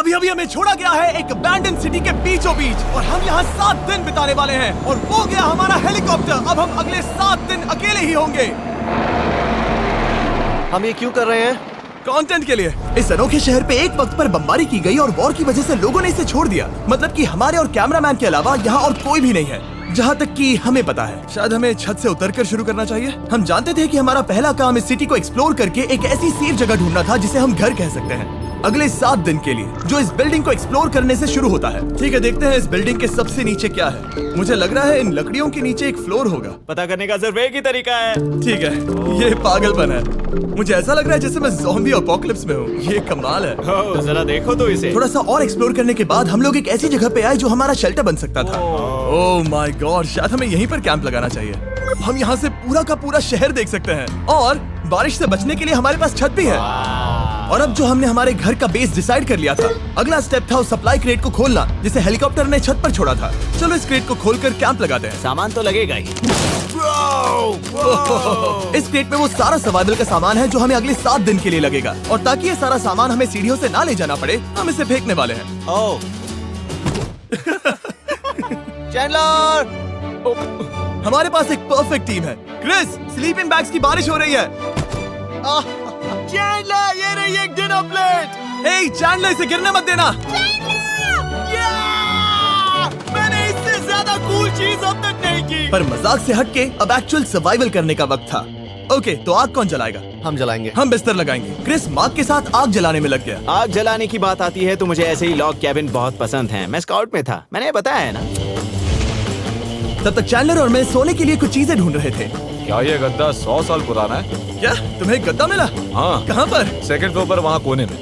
अभी अभी हमें छोड़ा गया है एक अबैंडन सिटी के बीचों बीच और हम यहाँ 7 दिन बिताने वाले हैं और वो गया हमारा हेलीकॉप्टर। अब हम अगले 7 दिन अकेले ही होंगे। हम ये क्यों कर रहे हैं? कंटेंट के लिए। इस अनोखे शहर पे एक वक्त पर बमबारी की गई और वॉर की वजह से लोगों ने इसे छोड़ दिया। मतलब कि हमारे और कैमरामैन के अलावा यहाँ और कोई भी नहीं है, जहाँ तक कि हमें पता है। शायद हमें छत से उतरकर शुरू करना चाहिए। हम जानते थे कि हमारा पहला काम इस सिटी को एक्सप्लोर करके एक ऐसी सेफ जगह ढूंढना था जिसे हम घर कह सकते हैं, अगले 7 दिन के लिए, जो इस बिल्डिंग को एक्सप्लोर करने से शुरू होता है। ठीक है, देखते हैं इस बिल्डिंग के सबसे नीचे क्या है। मुझे लग रहा है इन लकड़ियों के नीचे एक फ्लोर होगा। पता करने का सिर्फ एक ही तरीका है। ठीक है, ये पागलपन है। मुझे ऐसा लग रहा है जैसे मैं ज़ॉम्बी अपोकलिप्स में हूँ। ये कमाल है। तो जरा देखो तो इसे। थोड़ा सा और एक्सप्लोर करने के बाद हम लोग एक ऐसी जगह पे आए जो हमारा शेल्टर बन सकता था। ओह माय गॉड, शायद हमें यहीं पर कैंप लगाना चाहिए। हम यहाँ से पूरा का पूरा शहर देख सकते हैं और बारिश से बचने के लिए हमारे पास छत भी है। और अब जो हमने हमारे घर का बेस डिसाइड कर लिया था, अगला स्टेप था उस सप्लाई क्रेट को खोलना जिसे हेलीकॉप्टर ने छत पर छोड़ा था। चलो इस क्रेट को खोलकर कैंप लगाते हैं। सामान तो लगेगा ही। इस क्रेट में वो सारा सर्वाइवल का सामान है जो हमें अगले 7 दिन के लिए लगेगा। और ताकि ये सारा सामान हमें सीढ़ियों से ना ले जाना पड़े, हम इसे फेंकने वाले हैं। ओह चैंडलर! हमारे पास एक परफेक्ट टीम है। क्रिस, स्लीपिंग बैग्स की बारिश हो रही है। चैंडलर, ये रही एक डिनर प्लेट। हे चैंडलर, इसे गिरने मत देना। मैंने इससे ज्यादा कूल चीज अब तक नहीं की। पर मजाक से हटके अब एक्चुअल सर्वाइवल करने का वक्त था। ओके, तो आग कौन जलाएगा? हम जलाएंगे। हम बिस्तर लगाएंगे। क्रिस मार्क के साथ आग जलाने में लग गया। आग जलाने की बात आती है तो मुझे ऐसे ही लॉग कैबिन बहुत पसंद हैं। मैं स्काउट में था, मैंने बताया है ना। तब तक चैंडलर और मैं सोने के लिए कुछ चीजें ढूंढ रहे थे। क्या ये गद्दा 100 साल पुराना है? क्या तुम्हें गद्दा मिला? हाँ। कहाँ पर? सेकंड फ्लोर पर, वहाँ कोने में।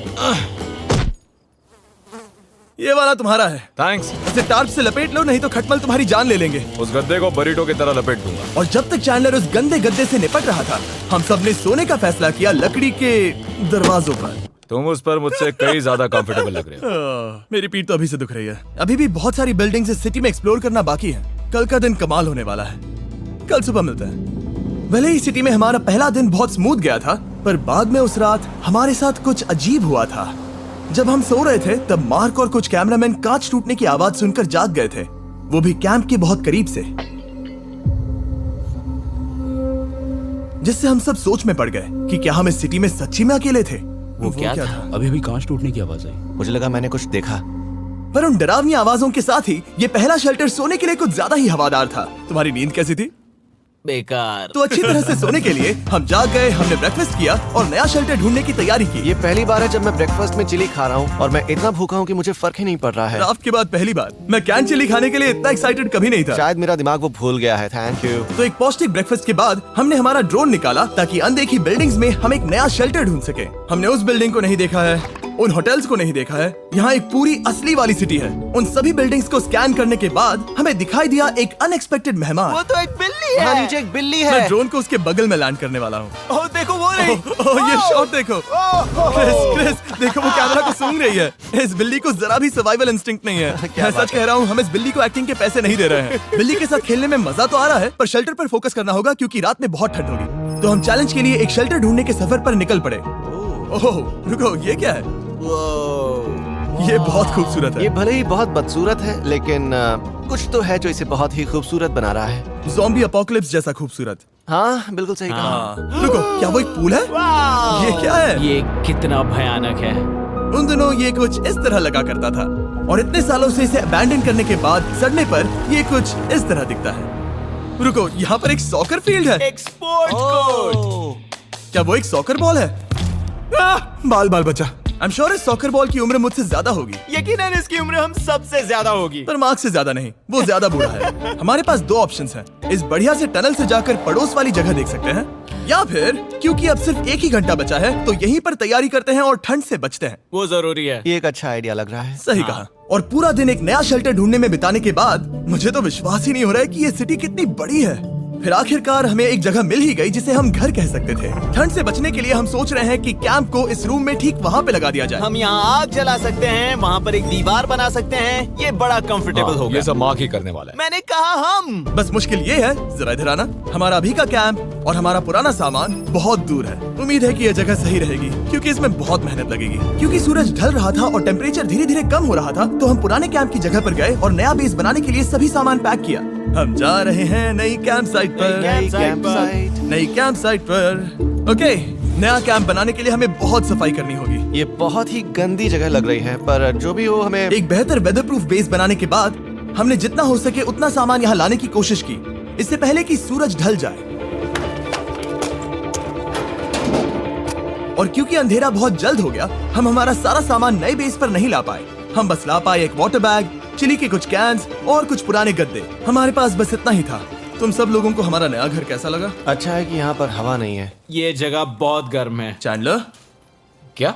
ये वाला तुम्हारा है। थैंक्स। इसे टार्प से लपेट लो, नहीं तो खटमल तुम्हारी जान ले लेंगे। उस गद्दे को बरीटो की तरह लपेट दूंगा। और जब तक चैंडलर उस गंदे गद्दे से निपट रहा था, हम सब ने सोने का फैसला किया लकड़ी के दरवाजों पर। तुम उस पर मुझसे कई ज्यादा कंफर्टेबल लग रहे हो। मेरी पीठ तो अभी से दुख रही है। अभी भी बहुत सारी बिल्डिंग्स इस सिटी में एक्सप्लोर करना बाकी है। कल का दिन कमाल होने वाला है। कल सुबह मिलते हैं। भले ही सिटी में हमारा पहला दिन बहुत स्मूथ गया था, पर बाद में उस रात हमारे साथ कुछ अजीब हुआ था। जब हम सो रहे थे तब मार्क और कुछ कैमरामैन कांच टूटने की आवाज सुनकर जाग गए थे, वो भी कैंप के बहुत करीब से, जिससे हम सब सोच में पड़ गए कि क्या हम इस सिटी में सच्ची में अकेले थे। वो क्या था? अभी अभी कांच टूटने की आवाज आई। मुझे लगा मैंने कुछ देखा। पर उन डरावनी आवाजों के साथ ही ये पहला शेल्टर सोने के लिए कुछ ज्यादा ही हवादार था। तुम्हारी नींद कैसी थी? बेकार। तो अच्छी तरह से सोने के लिए हम जाग गए, हमने ब्रेकफास्ट किया और नया शेल्टर ढूंढने की तैयारी की। ये पहली बार है जब मैं ब्रेकफास्ट में चिली खा रहा हूँ और मैं इतना भूखा हूँ कि मुझे फर्क ही नहीं पड़ रहा है। राफ्ट के बाद पहली बार। मैं कैन चिली खाने के लिए इतना एक्साइटेड कभी नहीं था। शायद मेरा दिमाग वो भूल गया है। Thank you. तो एक पौष्टिक ब्रेकफास्ट के बाद हमने हमारा ड्रोन निकाला ताकि अनदेखी बिल्डिंग्स में हम एक नया शेल्टर ढूंढ सके। हमने उस बिल्डिंग को नहीं देखा है, उन होटल्स को नहीं देखा है। यहाँ एक पूरी असली वाली सिटी है। उन सभी बिल्डिंग्स को स्कैन करने के बाद हमें दिखाई दिया एक अनएक्सपेक्टेड मेहमान। वो तो एक बिल्ली वहाँ है। नीचे एक बिल्ली मैं है। ड्रोन को उसके बगल में लैंड करने वाला हूँ। ओह देखो वो रही। ये शॉट देखो। क्रिस, देखो वो कैमरा को सूंघ रही है। इस बिल्ली को जरा भी सर्वाइवल इंस्टिंक्ट नहीं है। मैं सच कह रहा हूँ, हम इस बिल्ली को एक्टिंग के पैसे नहीं दे रहे हैं। बिल्ली के साथ खेलने में मजा तो आ रहा है, पर शेल्टर पर फोकस करना होगा क्योंकि रात में बहुत ठंड होगी। तो हम चैलेंज के लिए एक शेल्टर ढूंढने के सफर पर निकल पड़े। ओह रुको, ये क्या है? ये बहुत खूबसूरत है। ये भले ही बहुत बदसूरत है, लेकिन कुछ तो है जो इसे बहुत ही खूबसूरत बना रहा है। ज़ॉम्बी अपोकलिप्स जैसा खूबसूरत। हाँ, बिल्कुल सही कहा। हाँ। रुको, क्या वो एक पूल है? ये क्या है? ये कितना भयानक है। उन दिनों ये कुछ इस तरह लगा करता था और इतने सालों से इसे अबैंडन करने के बाद सड़ने पर ये कुछ इस तरह दिखता है। रुको, यहाँ पर एक सॉकर फील्ड है। एक स्पोर्ट्स कोर्ट। क्या वो एक सॉकर बॉल है? बाल बाल बचा। आई एम श्योर इस सॉकर बॉल की उम्र मुझसे ज्यादा होगी। यकीनन इसकी उम्र हम सबसे ज्यादा होगी। पर मार्क से ज्यादा नहीं, वो ज्यादा बूढ़ा है। हमारे पास 2 ऑप्शंस हैं। इस बढ़िया से टनल से जाकर पड़ोस वाली जगह देख सकते हैं, या फिर क्योंकि अब सिर्फ 1 ही घंटा बचा है तो यहीं पर तैयारी करते हैं और ठंड से बचते हैं। वो जरूरी है। ये एक अच्छा आइडिया लग रहा है। सही कहा। और पूरा दिन एक नया शेल्टर ढूंढने में बिताने के बाद मुझे तो विश्वास ही नहीं हो रहा है कि ये सिटी कितनी बड़ी है। फिर आखिरकार हमें एक जगह मिल ही गई जिसे हम घर कह सकते थे। ठंड से बचने के लिए हम सोच रहे हैं कि कैंप को इस रूम में ठीक वहाँ पे लगा दिया जाए। हम यहाँ आग जला सकते हैं, वहाँ पर एक दीवार बना सकते हैं। ये बड़ा कंफर्टेबल होगा। ये सब मार्क ही करने वाला है। मैंने कहा हम। बस मुश्किल ये है, जरा इधर आना, हमारा अभी का कैंप और हमारा पुराना सामान बहुत दूर है। उम्मीद है कि यह जगह सही रहेगी क्योंकि इसमें बहुत मेहनत लगेगी। क्योंकि सूरज ढल रहा था और टेम्परेचर धीरे धीरे कम हो रहा था, तो हम पुराने कैंप की जगह पर गए और नया बेस बनाने के लिए सभी सामान पैक किया। हम जा रहे हैं नई कैंप साइट पर। नई कैंप साइट पर। ओके, नया कैंप बनाने के लिए हमें बहुत सफाई करनी होगी। ये बहुत ही गंदी जगह लग रही है, पर जो भी हो हमें एक बेहतर वेदर प्रूफ बेस बनाने के बाद हमने जितना हो सके उतना सामान यहाँ लाने की कोशिश की, इससे पहले कि सूरज ढल जाए। और क्योंकि अंधेरा बहुत जल्द हो गया, हम हमारा सारा सामान नए बेस पर नहीं ला पाए। हम बस ला पाए एक वाटर बैग, चिली के कुछ कैंस और कुछ पुराने गद्दे। हमारे पास बस इतना ही था। तुम सब लोगों को हमारा नया घर कैसा लगा? अच्छा है कि यहाँ पर हवा नहीं है। ये जगह बहुत गर्म है। चैंडलर, क्या?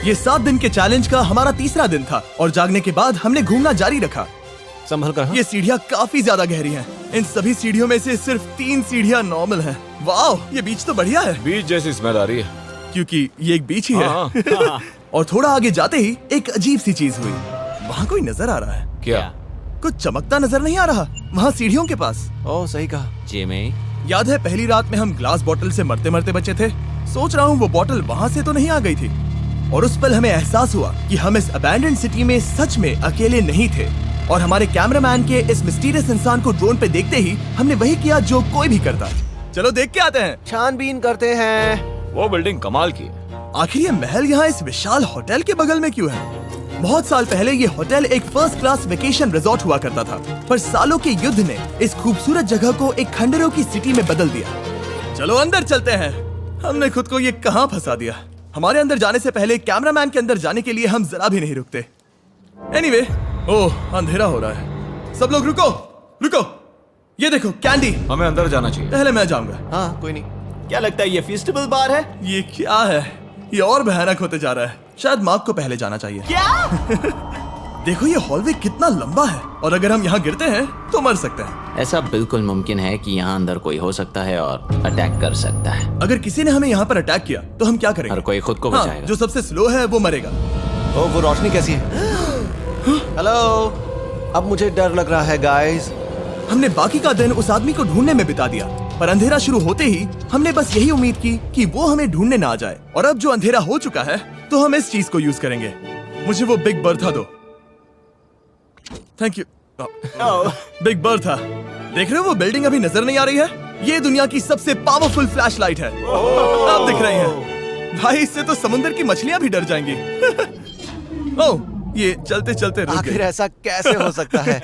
ये 7 दिन के चैलेंज का हमारा तीसरा दिन था और जागने के बाद हमने घूमना जारी रखा। संभल कर। ये सीढ़ियाँ काफी ज्यादा गहरी हैं। इन सभी सीढ़ियों में से सिर्फ 3 सीढ़ियाँ नॉर्मल हैं। वाह, ये बीच तो बढ़िया है बीच जैसी स्मेल आ रही है। क्योंकि ये एक बीच ही है। हाँ। और थोड़ा आगे जाते ही एक अजीब सी चीज हुई। वहाँ कोई नजर आ रहा है। क्या? कुछ चमकता नजर नहीं आ रहा वहाँ सीढ़ियों के पास। ओह, सही कहा। जिमी, याद है पहली रात में हम ग्लास बॉटल से मरते मरते बचे थे? सोच रहा हूँ वो बॉटल वहाँ से तो नहीं आ गई थी। और उस पल हमें एहसास हुआ कि हम इस अबैंडन्ड सिटी में सच में अकेले नहीं थे। और हमारे कैमरामैन के इस मिस्टीरियस इंसान को ड्रोन पे देखते ही हमने वही किया जो कोई भी करता। चलो देख के आते हैं। छानबीन करते हैं। वो बिल्डिंग कमाल की है। आखिर ये महल यहाँ इस विशाल होटल के बगल में क्यों है? बहुत साल पहले ये होटल एक फर्स्ट क्लास वेकेशन रिजॉर्ट हुआ करता था, पर सालों के युद्ध ने इस खूबसूरत जगह को एक खंडरों की सिटी में बदल दिया। चलो अंदर चलते हैं। हमने खुद को ये कहाँ फंसा दिया। हमारे अंदर जाने से पहले कैमरामैन के अंदर जाने के लिए हम जरा भी नहीं रुकते। एनीवे, ओह अंधेरा हो रहा है। सब लोग रुको रुको, ये देखो कैंडी। हमें अंदर जाना चाहिए। पहले मैं जाऊंगा। हाँ, कोई नहीं। क्या लगता है ये फेस्टिवल बार है? ये क्या है? ये और भयानक होते जा रहा है। शायद मार्क को पहले जाना चाहिए। क्या? देखो ये हॉलवे कितना लंबा है और अगर हम यहाँ गिरते हैं तो मर सकते हैं। ऐसा बिल्कुल मुमकिन है कि यहाँ अंदर कोई हो सकता है और अटैक कर सकता है। अगर किसी ने हमें यहाँ पर अटैक किया तो हम क्या करेंगे? हर कोई खुद को हाँ, बचाएगा। जो सबसे स्लो है वो मरेगा। ओह, वो रोशनी कैसी है? हेलो, अब मुझे डर लग रहा है गाइस। हमने बाकी का दिन उस आदमी को ढूंढने में बिता दिया, पर अंधेरा शुरू होते ही हमने बस यही उम्मीद की कि वो हमें ढूंढने ना आ जाए। और अब जो अंधेरा हो चुका है तो हम इस चीज को यूज करेंगे। मुझे वो बिग बर्था दो। Thank you. बिग बर्था, देख रहे हो वो बिल्डिंग अभी नजर नहीं आ रही है? ये दुनिया की सबसे पावरफुल फ्लैशलाइट है। अब दिख रही है भाई, इससे तो समुद्र की मछलियां भी डर जाएंगी। ओह, ये चलते चलते रुक आखिर गई। ऐसा कैसे हो सकता है?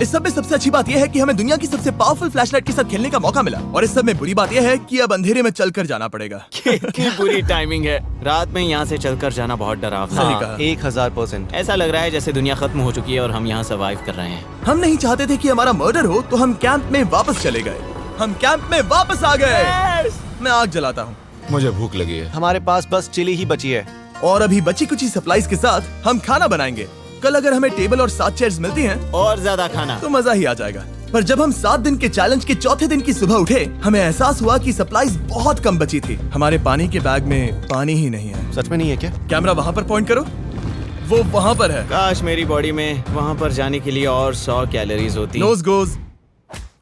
इस सब में सबसे अच्छी बात यह है कि हमें दुनिया की सबसे पावरफुल फ्लैशलाइट के साथ खेलने का मौका मिला। और इस सब में बुरी बात यह है कि अब अंधेरे में चलकर जाना पड़ेगा। कितनी बुरी टाइमिंग है। रात में यहाँ से चलकर जाना बहुत डरावना सही है। कहा। 1000%। ऐसा लग रहा है जैसे दुनिया खत्म हो चुकी है और हम यहाँ सर्वाइव कर रहे हैं। हम नहीं चाहते थे कि हमारा मर्डर हो, तो हम कैंप में वापस चले गए। हम कैंप में वापस आ गए। मैं आग जलाता हूँ मुझे भूख लगी है। हमारे पास बस चिली ही बची है। और अभी बची कुछ सप्लाईज के साथ हम खाना बनाएंगे। कल अगर हमें टेबल और 7 चेयर्स मिलती हैं और ज्यादा खाना। तो मजा ही आ जाएगा। पर जब हम 7 दिन के चैलेंज के चौथे दिन की सुबह उठे, हमें एहसास हुआ कि सप्लाईज बहुत कम बची थी। हमारे पानी के बैग में पानी ही नहीं है। सच में नहीं है क्या? कैमरा वहाँ पर पॉइंट करो, वो वहाँ पर है। काश मेरी बॉडी में वहाँ पर जाने के लिए और 100 कैलोरीज होती। नोज गोज।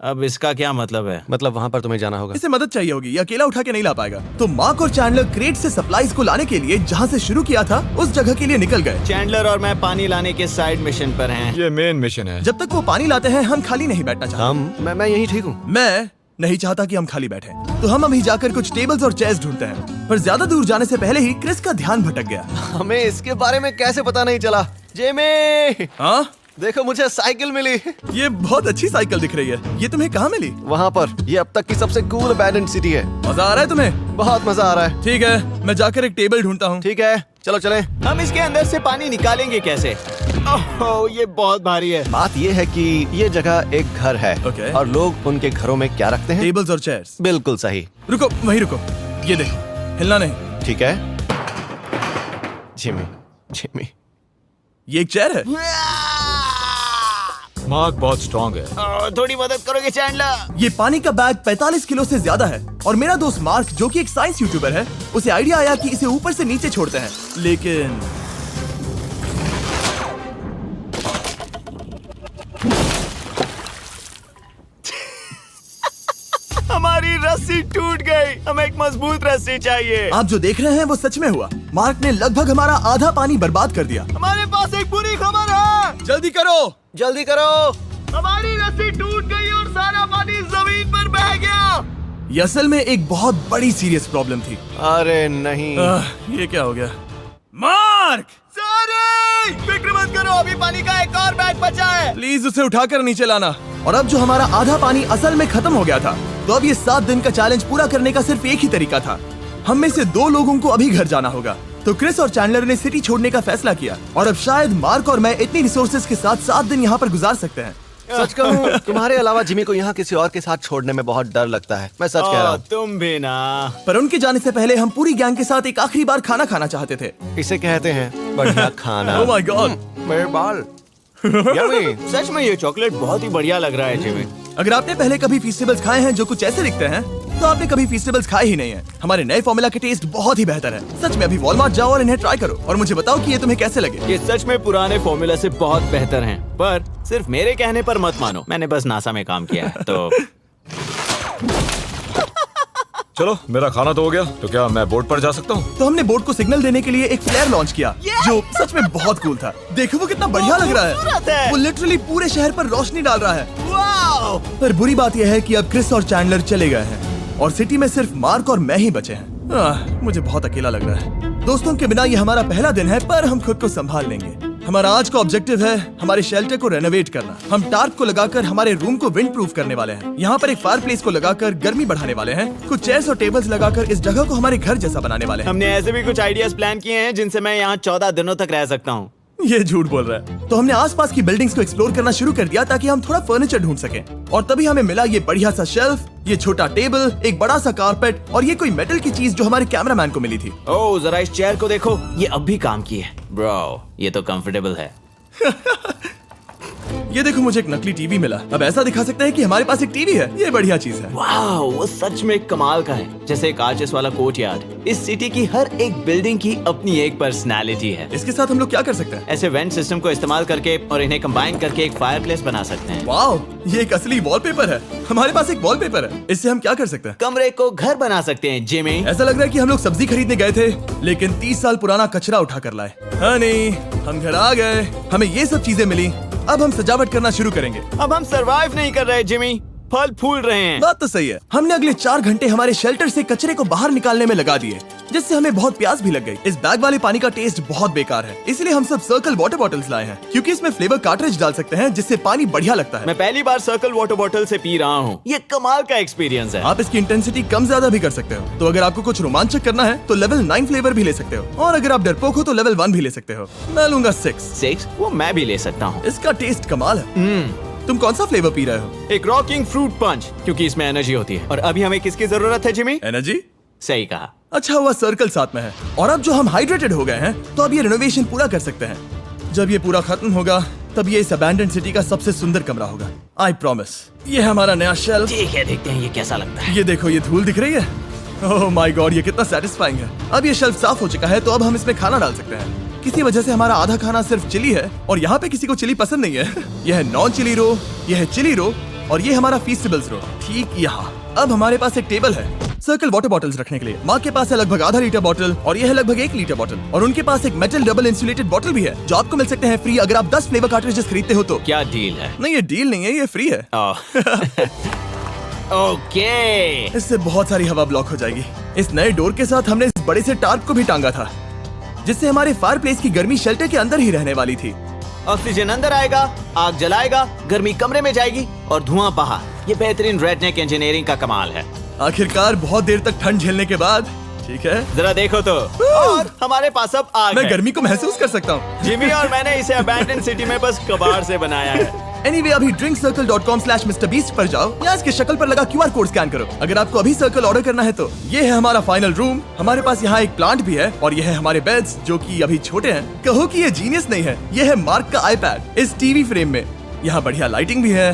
अब इसका क्या मतलब है? मतलब वहाँ पर तुम्हें जाना होगा। इसे मदद चाहिए होगी, ये अकेला उठा के नहीं ला पाएगा। तो मार्क और चैंडलर क्रेट से सप्लाईज को लाने के लिए जहाँ से शुरू किया था उस जगह के लिए निकल गए। चैंडलर और मैं पानी लाने के साइड मिशन पर हैं। ये मेन मिशन है। जब तक वो पानी लाते हैं हम खाली नहीं बैठना चाहते। मैं यही ठीक हूँ। मैं नहीं चाहता कि हम खाली बैठे, तो हम अभी जाकर कुछ टेबल्स और चेयर्स ढूंढते हैं। पर ज्यादा दूर जाने से पहले ही क्रिस का ध्यान भटक गया। हमें इसके बारे में कैसे पता नहीं चला? जेमी, हाँ, देखो मुझे साइकिल मिली। ये बहुत अच्छी साइकिल दिख रही है। ये तुम्हें कहाँ मिली? वहाँ पर। ये अब तक की सबसे कूल अबैंडन्ड सिटी है। मजा आ रहा है तुम्हें? बहुत मजा आ रहा है। ठीक है, मैं जाकर एक टेबल ढूंढता हूँ। ठीक है, चलो चलें। हम इसके अंदर से पानी निकालेंगे कैसे? ओह, ये बहुत भारी है। बात ये है कि ये जगह एक घर है। Okay. और लोग उनके घरों में क्या रखते हैं? टेबल्स और चेयर्स। बिल्कुल सही। रुको, वहीं रुको। ये देखो, हिलना नहीं। ठीक है। Jimmy, Jimmy. ये एक चेयर है। मार्क बहुत स्ट्रांग है। थोड़ी मदद करोगे चैंडलर? ये पानी का बैग 45 किलो से ज्यादा है और मेरा दोस्त मार्क जो कि एक साइंस यूट्यूबर है, उसे आइडिया आया कि इसे ऊपर से नीचे छोड़ते हैं, लेकिन हमारी रस्सी टूट गई। हमें एक मजबूत रस्सी चाहिए। आप जो देख रहे हैं वो सच में हुआ। मार्क ने लगभग हमारा आधा पानी बर्बाद कर दिया। हमारे पास एक बुरी खबर है। जल्दी करो। जल्दी करो। हमारी रस्सी टूट गई और सारा पानी जमीन पर बह गया। ये असल में एक बहुत बड़ी सीरियस प्रॉब्लम थी। अरे नहीं। ये क्या हो गया? मार्क, सॉरी, फिक्र मत करो, अभी पानी का एक और बैग बचा है। प्लीज उसे उठाकर नीचे लाना। और अब जो हमारा आधा पानी असल में खत्म हो गया था, तो अब ये 7 दिन का चैलेंज पूरा करने का सिर्फ एक ही तरीका था। हम में से 2 लोगों को अभी घर जाना होगा। तो क्रिस और चैंडलर ने सिटी छोड़ने का फैसला किया और अब शायद मार्क और मैं इतनी रिसोर्सेज के साथ 7 दिन यहाँ पर गुजार सकते हैं। सच कहूँ, तुम्हारे अलावा जिमी को यहाँ किसी और के साथ छोड़ने में बहुत डर लगता है। मैं सच कह रहा हूँ। तुम भी ना। पर उनके जाने से पहले हम पूरी गैंग के साथ एक आखिरी बार खाना खाना चाहते थे। इसे कहते हैं बढ़िया खाना। Oh my God! मेरे बाल। यम्मी। सच में ये चॉकलेट बहुत ही बढ़िया लग रहा है जिमी। अगर आपने पहले कभी फीस्टेबल्स खाए हैं जो कुछ ऐसे दिखते हैं, तो आपने कभी फीस्टेबल्स खाए ही नहीं है। हमारे नए फॉर्मूला के टेस्ट बहुत ही बेहतर है। सच में अभी वॉलमार्ट जाओ और इन्हें ट्राई करो और मुझे बताओ कि ये तुम्हें कैसे लगे। ये सच में पुराने फॉर्मूला से बहुत बेहतर हैं, पर सिर्फ मेरे कहने पर मत मानो। मैंने बस नासा में काम किया है, तो चलो, मेरा खाना तो हो गया, तो क्या मैं बोट पर जा सकता हूँ? तो हमने बोट को सिग्नल देने के लिए एक फ्लेयर लॉन्च किया, जो सच में बहुत कूल था। देखो वो कितना बढ़िया लग रहा खूबसूरत है। है। वो लिटरली पूरे शहर पर रोशनी डाल रहा है। वाओ! पर बुरी बात यह है कि अब क्रिस और चैंडलर चले गए हैं और सिटी में सिर्फ मार्क और मैं ही बचे हैं। मुझे बहुत अकेला लग रहा है। दोस्तों के बिना ये हमारा पहला दिन है, पर हम खुद को संभाल लेंगे। हमारा आज का ऑब्जेक्टिव है हमारे शेल्टर को रेनोवेट करना। हम टार्प को लगाकर हमारे रूम को विंड प्रूफ करने वाले हैं। यहाँ पर एक फायर प्लेस को लगाकर गर्मी बढ़ाने वाले हैं। कुछ चेयर्स और टेबल्स लगाकर इस जगह को हमारे घर जैसा बनाने वाले हैं। हमने ऐसे भी कुछ आइडियाज प्लान किए हैं जिनसे मैं यहाँ 14 दिनों तक रह सकता हूँ। ये झूठ बोल रहा है। तो हमने आसपास की बिल्डिंग्स को एक्सप्लोर करना शुरू कर दिया ताकि हम थोड़ा फर्नीचर ढूंढ सकें। और तभी हमें मिला ये बढ़िया सा शेल्फ, ये छोटा टेबल, एक बड़ा सा कारपेट और ये कोई मेटल की चीज जो हमारे कैमरामैन को मिली थी। ओह, जरा इस चेयर को देखो, ये अब भी काम की है। ब्रो, ये तो कंफर्टेबल है। ये देखो, मुझे एक नकली टीवी मिला। अब ऐसा दिखा सकते हैं कि हमारे पास एक टीवी है। ये बढ़िया चीज है। वाओ, वो सच में कमाल का है। जैसे एक आर्चेस वाला कोर्टयार्ड। इस सिटी की हर एक बिल्डिंग की अपनी एक पर्सनालिटी है। इसके साथ हम लोग क्या कर सकते हैं? ऐसे वेंट सिस्टम को इस्तेमाल करके और इन्हें कंबाइन करके एक फायरप्लेस बना सकते हैं। वाओ, ये एक असली वॉलपेपर है। हमारे पास एक वॉलपेपर है। इससे हम क्या कर सकते हैं? कमरे को घर बना सकते हैं जिमी। ऐसा लग रहा है कि हम लोग सब्जी खरीदने गए थे, लेकिन 30 साल पुराना कचरा उठा कर लाए। हनी, हम घर आ गए। हमें ये सब चीजें मिली। अब हम सजावट करना शुरू करेंगे। अब हम सरवाइव नहीं कर रहे जिमी, फल फूल रहे हैं। बात तो सही है। हमने अगले 4 घंटे हमारे शेल्टर से कचरे को बाहर निकालने में लगा दिए, जिससे हमें बहुत प्यास भी लग गई। इस बैग वाले पानी का टेस्ट बहुत बेकार है, इसलिए हम सब सर्कल वाटर बॉटल्स लाए हैं, क्योंकि इसमें फ्लेवर कार्ट्रिज डाल सकते हैं जिससे पानी बढ़िया लगता है। मैं पहली बार सर्कल वाटर बॉटल से पी रहा हूँ। ये कमाल का एक्सपीरियंस है। आप इसकी इंटेंसिटी कम ज्यादा भी कर सकते हो। तो अगर आपको कुछ रोमांचक करना है तो लेवल 9 फ्लेवर भी ले सकते हो, और अगर आप डरपोक हो तो लेवल 1 भी ले सकते हो। मैं लूंगा 6। वो मैं भी ले सकता हूँ। इसका टेस्ट कमाल है। तुम कौन सा फ्लेवर पी रहे हो? एक रॉकिंग फ्रूट पंच, क्योंकि इसमें एनर्जी होती है। और अभी हमें किसकी जरूरत है जिमी? एनर्जी? सही कहा। अच्छा हुआ सर्कल साथ में है। और अब जो हम हाइड्रेटेड हो गए हैं, तो अब ये रिनोवेशन पूरा कर सकते हैं। जब ये पूरा खत्म होगा, तब ये इस अबैंडन्ड सिटी का सबसे सुंदर कमरा होगा। I promise. ये है हमारा नया शेल्फ। ठीक है, देखते हैं ये कैसा लगता है। ये देखो, ये धूल दिख रही है। ओह माय गॉड, ये कितना सेटिस्फाइंग है। अब ये शेल्फ साफ हो चुका है, तो अब हम इसमें खाना डाल सकते हैं। किसी वजह से हमारा आधा खाना सिर्फ चिली है, और यहाँ पे किसी को चिली पसंद नहीं है। यह है नॉन चिली रो, यह है चिली रो, और ये हमारा फीस्टेबल्स रो ठीक यहाँ। अब हमारे पास एक टेबल है सर्कल वाटर बॉटल्स रखने के लिए। माँ के पास है लगभग आधा लीटर बॉटल, और ये है लगभग 1 लीटर बॉटल, और उनके पास एक मेटल डबल इंसुलेटेड बॉटल भी है, जो आपको मिल सकते हैं फ्री अगर आप 10 फ्लेवर कार्ट्रिजेस खरीदते हो तो। क्या डील है? नहीं, ये डील नहीं है, ये फ्री है। ओके। इससे बहुत सारी हवा ब्लॉक हो जाएगी। इस नए डोर के साथ हमने इस बड़े से टार्प को भी टांगा था, जिससे हमारे फायर प्लेस की गर्मी शेल्टर के अंदर ही रहने वाली थी। ऑक्सीजन अंदर आएगा, आग जलाएगा, गर्मी कमरे में जाएगी और धुआं बाहर। ये बेहतरीन रेडनेक इंजीनियरिंग का कमाल है। आखिरकार बहुत देर तक ठंड झेलने के बाद, ठीक है, जरा देखो तो, और हमारे पास अब आग मैं है। गर्मी को महसूस कर सकता हूँ। जिमी और मैंने इसे अबैंडन सिटी में बस कबाड़ से बनाया है। Anyway, अभी drinkcircle.com/MrBeast पर जाओ या इसके शक्ल पर लगा QR कोड स्कैन करो। अगर आपको अभी सर्कल ऑर्डर करना है तो ये है हमारा फाइनल रूम। हमारे पास यहाँ एक प्लांट भी है, और ये है हमारे बेड्स जो कि अभी छोटे हैं। कहो कि ये जीनियस नहीं है, ये है मार्क का iPad इस टीवी फ्रेम में। यहाँ बढ़िया लाइटिंग भी है,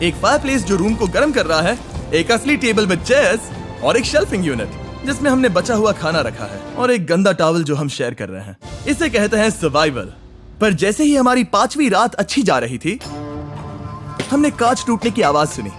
एक फायरप्लेस जो रूम को गर्म कर रहा है, एक असली टेबल विद चेयर्स और एक शेल्फिंग यूनिट जिसमें हमने बचा हुआ खाना रखा है और एक गंदा टॉवल जो हम शेयर कर रहे हैं। इसे कहते हैं सर्वाइवल। पर जैसे ही हमारी 5वीं रात अच्छी जा रही थी, हमने कांच टूटने की आवाज सुनी।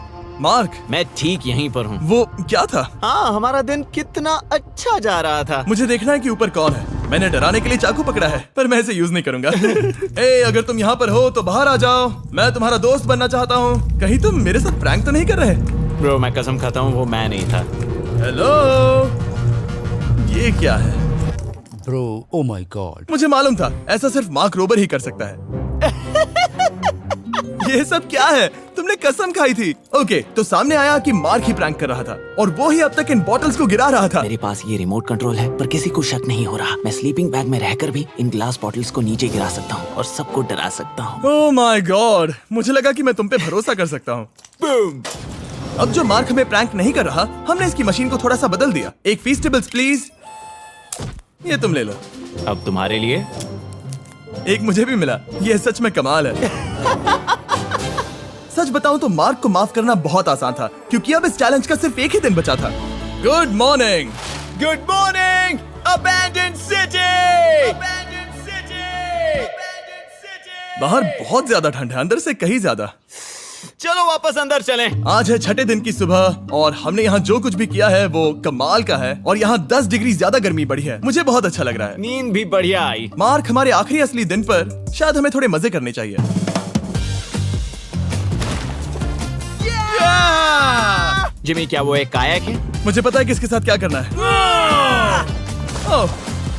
मार्क, मैं ठीक यहीं पर हूँ। वो क्या था? हाँ, हमारा दिन कितना अच्छा जा रहा था। मुझे देखना है कि ऊपर कौन है। मैंने डराने के लिए चाकू पकड़ा है, पर मैं इसे यूज नहीं करूंगा। ए, अगर तुम यहाँ पर हो तो बाहर आ जाओ, मैं तुम्हारा दोस्त बनना चाहता हूँ। कहीं तुम मेरे साथ प्रैंक तो नहीं कर रहे? ब्रो, मैं कसम खाता हूँ वो मैं नहीं था। हेलो, ये क्या है? Bro, oh my God. मुझे मालूम था ऐसा सिर्फ मार्क रोबर ही कर सकता है। ये सब क्या है? तुमने कसम खाई थी। ओके, तो सामने आया कि मार्क ही प्रैंक कर रहा था और वो ही अब तक इन बॉटल्स को गिरा रहा था। मेरे पास ये रिमोट कंट्रोल है, पर किसी को शक नहीं हो रहा। मैं स्लीपिंग बैग में रहकर भी इन ग्लास बॉटल्स को नीचे गिरा सकता हूँ और सबको डरा सकता हूँ। ओह माय गॉड, मुझे लगा कि मैं तुम पे भरोसा कर सकता हूँ। अब जो मार्क हमें प्रैंक नहीं कर रहा, हमने इसकी मशीन को थोड़ा सा बदल दिया। एक फीस्टेबल्स प्लीज, ये तुम ले लो। अब तुम्हारे लिए एक मुझे भी मिला। ये सच में कमाल है। सच बताऊं तो मार्क को माफ करना बहुत आसान था, क्योंकि अब इस चैलेंज का सिर्फ एक ही दिन बचा था। Good morning, good morning, abandoned city. बाहर बहुत ज्यादा ठंड है, अंदर से कहीं ज्यादा। चलो वापस अंदर चलें। आज है 6ठे दिन की सुबह और हमने यहाँ जो कुछ भी किया है वो कमाल का है और यहाँ 10 डिग्री ज्यादा गर्मी बढ़ी है। मुझे बहुत अच्छा लग रहा है। नींद भी बढ़िया आई। मार्क, हमारे आखिरी असली दिन पर शायद हमें थोड़े मजे करने चाहिए। जिमी, क्या वो एक कायाक है? मुझे पता है किसके साथ क्या करना है। ओह,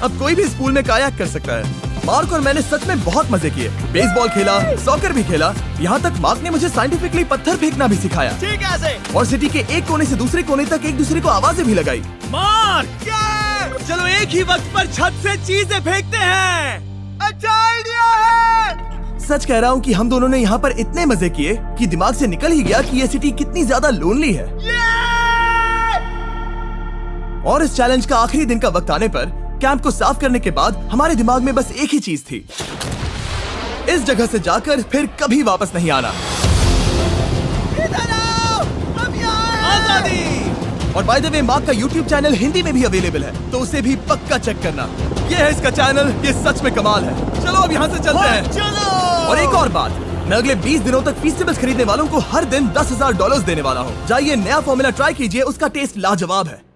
अब कोई भी इस पूल में कायाक कर सकता है। मार्क और मैंने सच में बहुत मजे किए। बेसबॉल खेला, सॉकर भी खेला, यहाँ तक मार्क ने मुझे साइंटिफिकली पत्थर फेंकना भी सिखाया। ठीक है। और सिटी के एक कोने से दूसरे कोने तक एक दूसरे को आवाजें भी लगाई। मार्क, चलो एक ही वक्त पर छत से चीजें फेंकते हैं। अच्छा आइडिया है। सच कह रहा हूँ कि हम दोनों ने यहाँ पर इतने मजे किए कि दिमाग से निकल ही गया कि ये सिटी कितनी ज्यादा लोनली है। और इस चैलेंज का आखिरी दिन का वक्त आने पर कैंप को साफ करने के बाद हमारे दिमाग में बस एक ही चीज थी, इस जगह से जाकर फिर कभी वापस नहीं आना। आजादी। और बाय द वे, मार्क का YouTube चैनल हिंदी में भी अवेलेबल है, तो उसे भी पक्का चेक करना। ये है इसका चैनल, ये सच में कमाल है। चलो अब यहाँ से चलते हैं। चलो। और एक और बात, मैं अगले 20 दिनों तक फीस्टेबल्स खरीदने वालों को हर दिन $10,000 देने वाला हूँ। जाइए, नया फॉर्मूला ट्राई कीजिए, उसका टेस्ट लाजवाब है।